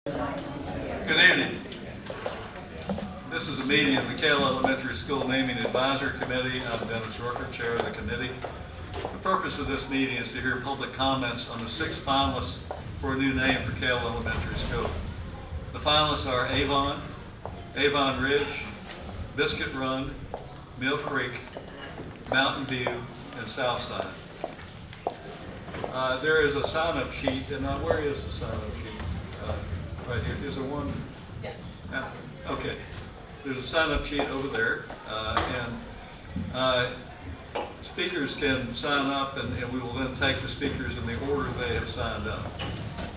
Good evening. This is a meeting of the Cale Elementary School Naming Advisory Committee. I'm Dennis Rooker, chair of the committee. The purpose of this meeting is to hear public comments on the 6 finalists for a new name for Cale Elementary School. The finalists are Avon Ridge, Biscuit Run, Mill Creek, Mountain View, and Southside. There is a sign-up sheet, and where is the sign-up sheet? Right here. Is there one? Yes. Okay. There's a sign-up sheet over there, and speakers can sign up, and we will then take the speakers in the order they have signed up.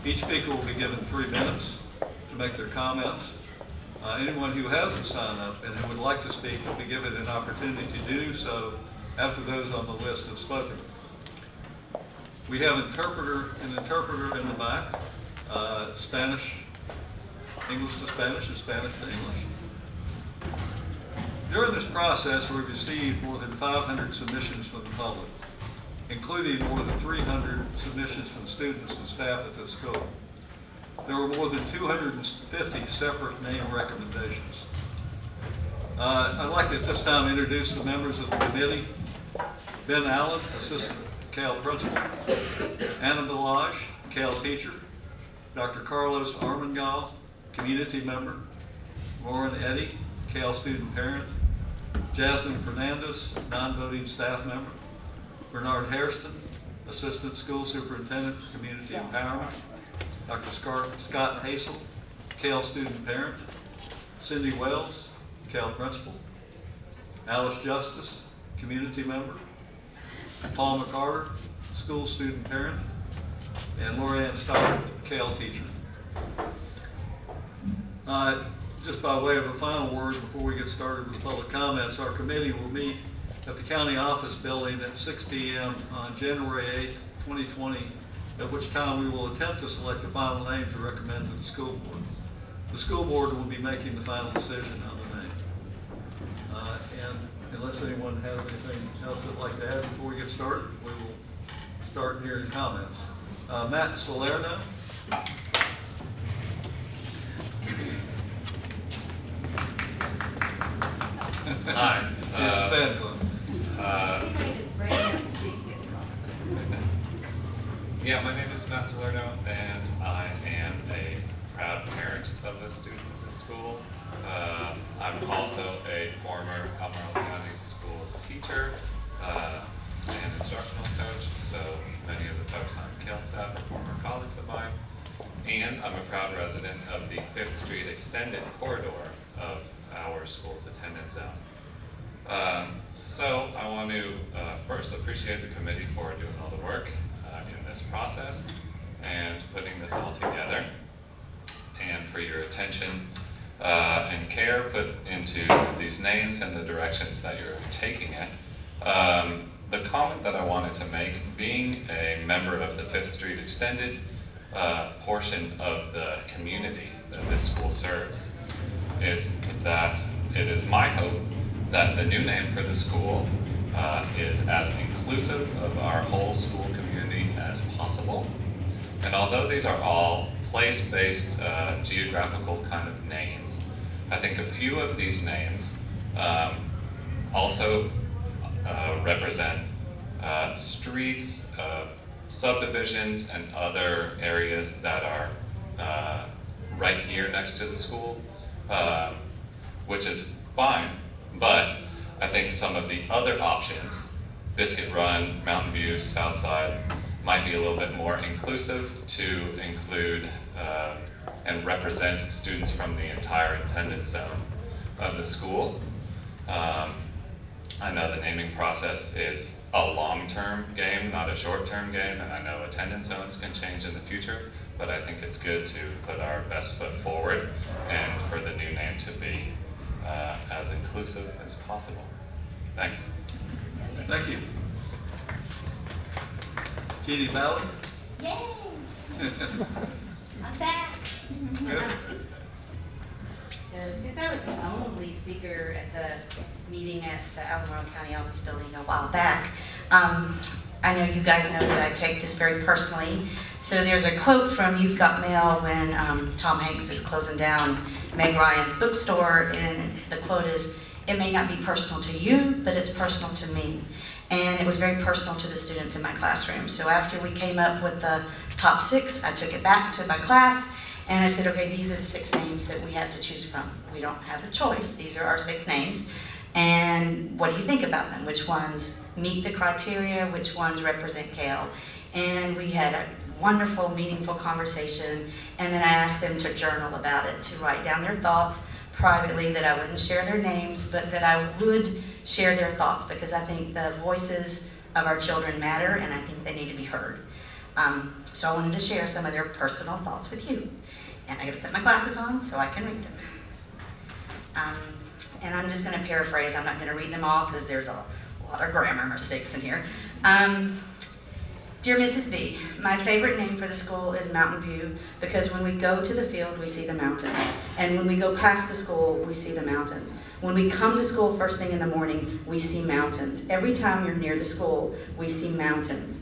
Each speaker will be given 3 minutes to make their comments. Anyone who hasn't signed up and who would like to speak will be given an opportunity to do so after those on the list have spoken. We have an interpreter in the back, Spanish, English to Spanish, and Spanish to English. During this process, we received more than 500 submissions from the public, including more than 300 submissions from students and staff at this school. There were more than 250 separate name recommendations. I'd like to at this time introduce the members of the committee. Ben Allen, Assistant Cale Principal. Anna Delage, Cale Teacher. Dr. Carlos Armengol, Community Member. Lauren Eddy, Cale Student Parent. Jasmine Fernandez, Non-Voting Staff Member. Bernard Hairston, Assistant School Superintendent for Community Empowerment. Dr. Scott Hasel, Cale Student Parent. Cindy Wells, Cale Principal. Alice Justice, Community Member. Paul McCarter, School Student Parent. And Lorianne Stoddard, Cale Teacher. Just by way of a final word before we get started with public comments, our committee will meet at the county office building at 6 p.m. on January 8th, 2020, at which time we will attempt to select the final name to recommend to the school board. The school board will be making the final decision on the name. And unless anyone has anything else they'd like to add before we get started, we will start hearing comments. Matt Salerno. Hi. Here's the fan club. Yeah, my name is Matt Salerno, and I am a proud parent of a student at this school. I'm also a former Albemarle County Schools teacher and instructional coach, so many of the folks on Cale staff are former colleagues of mine. And I'm a proud resident of the 5th Street Extended Corridor of our school's attendance zone. So I want to first appreciate the committee for doing all the work in this process and putting this all together, and for your attention and care put into these names and the directions that you're taking it. The comment that I wanted to make, being a member of the 5th Street Extended portion of the community that this school serves, is that it is my hope that the new name for the school is as inclusive of our whole school community as possible. And although these are all place-based geographical kind of names, I think a few of these names also represent streets, subdivisions, and other areas that are right here next to the school, which is fine. But I think some of the other options, Biscuit Run, Mountain View, Southside, might be a little bit more inclusive to include and represent students from the entire attendance zone of the school. I know the naming process is a long-term game, not a short-term game, and I know attendance zones can change in the future, but I think it's good to put our best foot forward and for the new name to be as inclusive as possible. Thanks. Thank you. Katie Ballard. Yay! I'm back. Good. So since I was the only speaker at the meeting at the Albemarle County Office Building a while back, I know you guys know that I take this very personally. So there's a quote from You've Got Mail when Tom Hanks is closing down Meg Ryan's bookstore, and the quote is, "It may not be personal to you, but it's personal to me." And it was very personal to the students in my classroom. So after we came up with the top 6, I took it back to my class, and I said, okay, these are the 6 names that we have to choose from. We don't have a choice. These are our 6 names. And what do you think about them? Which ones meet the criteria? Which ones represent Cale? And we had a wonderful, meaningful conversation. And then I asked them to journal about it, to write down their thoughts privately, that I wouldn't share their names, but that I would share their thoughts, because I think the voices of our children matter, and I think they need to be heard. So I wanted to share some of their personal thoughts with you. And I got to put my glasses on so I can read them. And I'm just going to paraphrase. I'm not going to read them all because there's a lot of grammar mistakes in here. Dear Mrs. B, my favorite name for the school is Mountain View, because when we go to the field, we see the mountains. And when we go past the school, we see the mountains. When we come to school first thing in the morning, we see mountains. Every time you're near the school, we see mountains.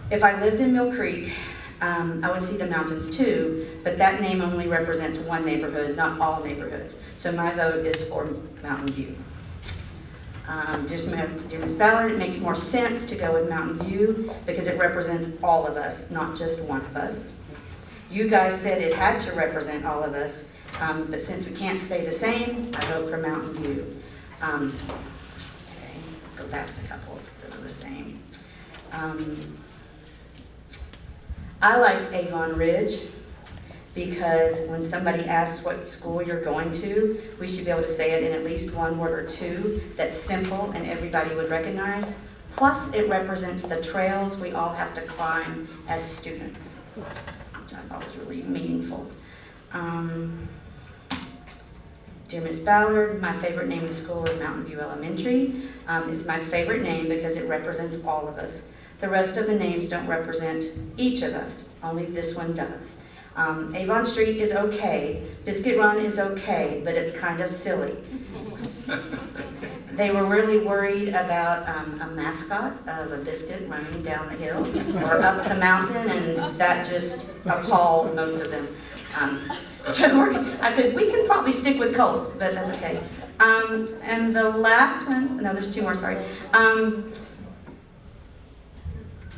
If I lived in Mill Creek, I would see the mountains too, but that name only represents one neighborhood, not all neighborhoods. So my vote is for Mountain View. Dear Ms. Ballard, it makes more sense to go with Mountain View because it represents all of us, not just one of us. You guys said it had to represent all of us, but since we can't stay the same, I vote for Mountain View. Okay, go past a couple, those are the same. I like Avon Ridge because when somebody asks what school you're going to, we should be able to say it in at least one word or two that's simple and everybody would recognize. Plus, it represents the trails we all have to climb as students, which I thought was really meaningful. Dear Ms. Ballard, my favorite name of the school is Mountain View Elementary. It's my favorite name because it represents all of us. The rest of the names don't represent each of us, only this one does. Avon Street is okay, Biscuit Run is okay, but it's kind of silly. They were really worried about a mascot of a biscuit running down the hill or up the mountain, and that just appalled most of them. I said, we can probably stick with Coles, but that's okay. And the last one, no, there's 2 more, sorry.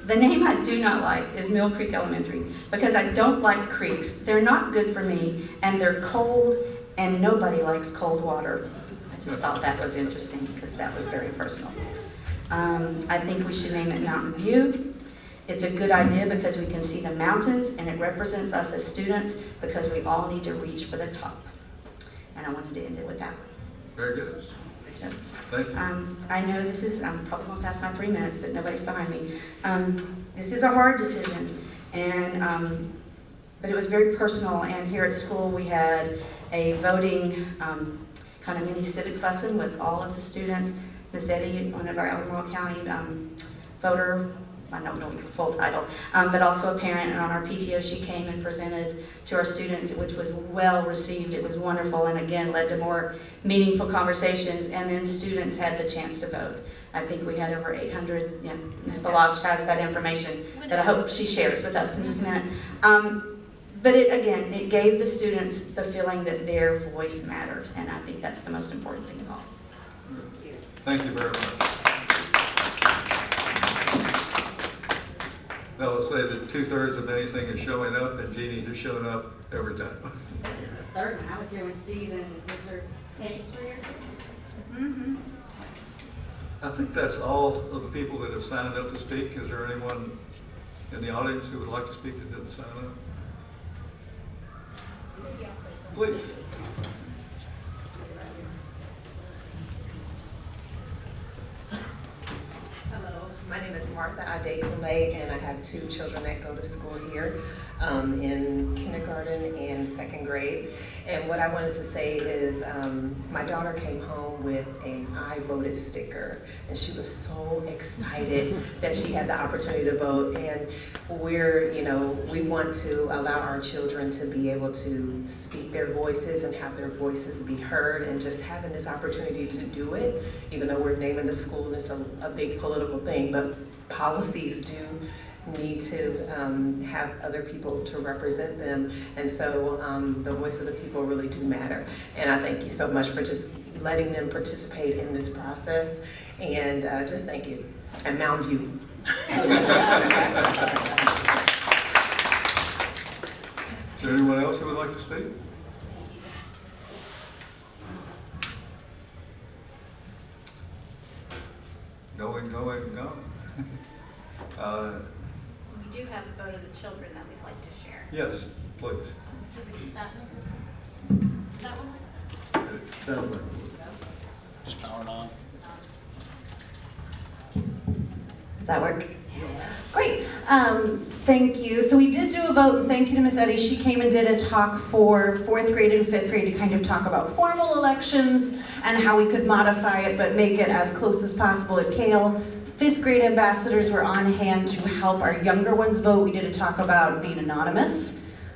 The name I do not like is Mill Creek Elementary because I don't like creeks. They're not good for me, and they're cold, and nobody likes cold water. I just thought that was interesting because that was very personal. I think we should name it Mountain View. It's a good idea because we can see the mountains, and it represents us as students because we all need to reach for the top. And I wanted to end it with that one. Very good. Yep. Thank you. I know this is, I'm probably going to pass my 3 minutes, but nobody's behind me. This is a hard decision, and but it was very personal. And here at school, we had a voting kind of mini civics lesson with all of the students. Miss Eddie, one of our Albemarle County voter, I don't know your full title, but also a parent, and on our PTO she came and presented to our students, which was well received. It was wonderful, and again led to more meaningful conversations, and then students had the chance to vote. I think we had over 800, yeah, Ms. Balash has that information that I hope she shares with us in just a minute. But it gave the students the feeling that their voice mattered, and I think that's the most important thing of all. Thank you very much. Now, let's say that 2/3 of anything is showing up, and Jeannie has shown up every time. This is the third one. I was here when Steve and Mr. Page were here. Mm-hmm. I think that's all of the people that have signed up to speak. Is there anyone in the audience who would like to speak that didn't sign up? Please. Hello, my name is Martha Ade-Koulé, and I have 2 children that go to school here in kindergarten and 2nd grade. And what I wanted to say is my daughter came home with an I voted sticker, and she was so excited that she had the opportunity to vote. And we want to allow our children to be able to speak their voices and have their voices be heard, and just having this opportunity to do it, even though we're naming the school, and it's a big political thing, but policies do need to have other people to represent them, and so the voice of the people really do matter. And I thank you so much for just letting them participate in this process, and just thank you. And Mountain View. Is there anyone else who would like to speak? Going, no. We do have a vote of the children that we'd like to share. Yes, please. That one? It sounds like Just power it on. Does that work? Great. Thank you. So we did do a vote, and thank you to Ms. Eddy. She came and did a talk for 4th grade and 5th grade to kind of talk about formal elections and how we could modify it but make it as close as possible at Cale. 5th grade ambassadors were on hand to help our younger ones vote. We did a talk about being anonymous,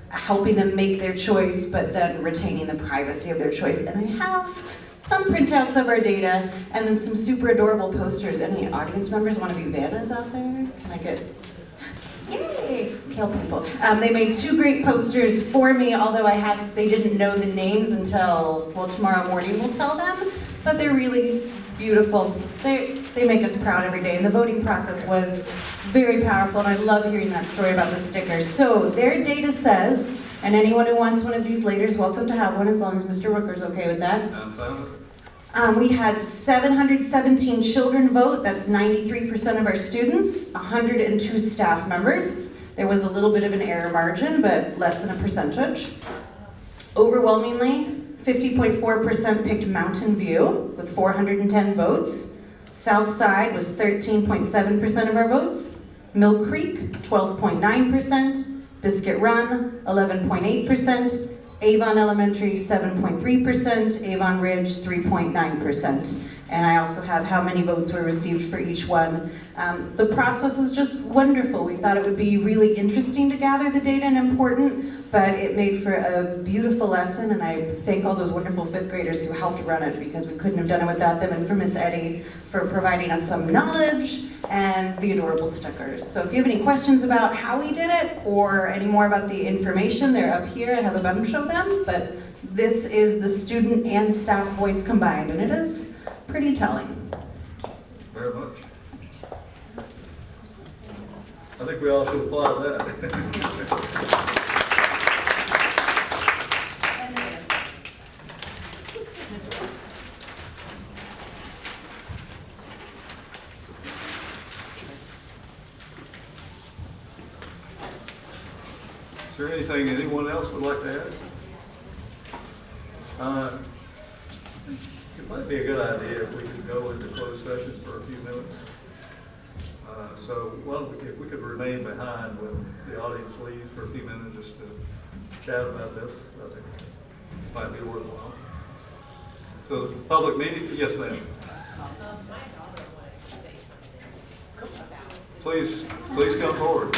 helping them make their choice, but then retaining the privacy of their choice. And I have some printouts of our data, and then some super adorable posters. Any audience members want to be Vannas out there? Can I get, yay, Cale people. They made 2 great posters for me, although they didn't know the names until, well, tomorrow morning we'll tell them, but they're really beautiful. They make us proud every day, and the voting process was very powerful, and I love hearing that story about the stickers. So their data says, and anyone who wants one of these later is welcome to have one, as long as Mr. Rooker's okay with that. I'm fine with it. We had 717 children vote, that's 93% of our students, 102 staff members. There was a little bit of an error margin, but less than a percentage. Overwhelmingly, 50.4% picked Mountain View with 410 votes. South Side was 13.7% of our votes. Mill Creek, 12.9%. Biscuit Run, 11.8%. Avon Elementary, 7.3%, Avon Ridge, 3.9%. And I also have how many votes were received for each one. The process was just wonderful. We thought it would be really interesting to gather the data and important, but it made for a beautiful lesson, and I thank all those wonderful 5th graders who helped run it, because we couldn't have done it without them, and for Miss Eddy for providing us some knowledge and the adorable stickers. So if you have any questions about how we did it, or any more about the information, they're up here. I have a bunch of them, but this is the student and staff voice combined, and it is pretty telling. Very much. I think we all should applaud that. Is there anything anyone else would like to add? It might be a good idea if we could go into closed session for a few minutes. If we could remain behind when the audience leaves for a few minutes just to chat about this, I think it might be worthwhile. So, public meeting, yes ma'am. Please come forward.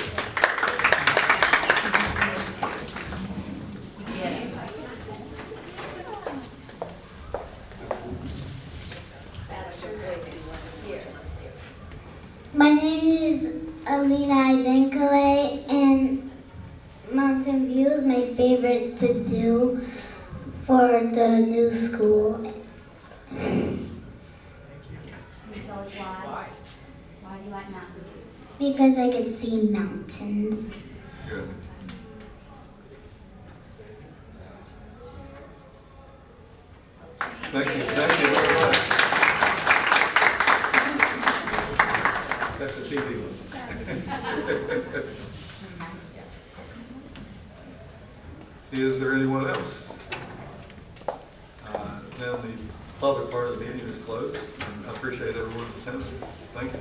My name is Alina Idankale, and Mountain View is my favorite to do for the new school. Can you tell us why? Why do you like Mountain View? Because I can see mountains. Good. Thank you very much. That's a TV one. Is there anyone else? Now the public part of the meeting is closed. I appreciate everyone's attendance. Thank you.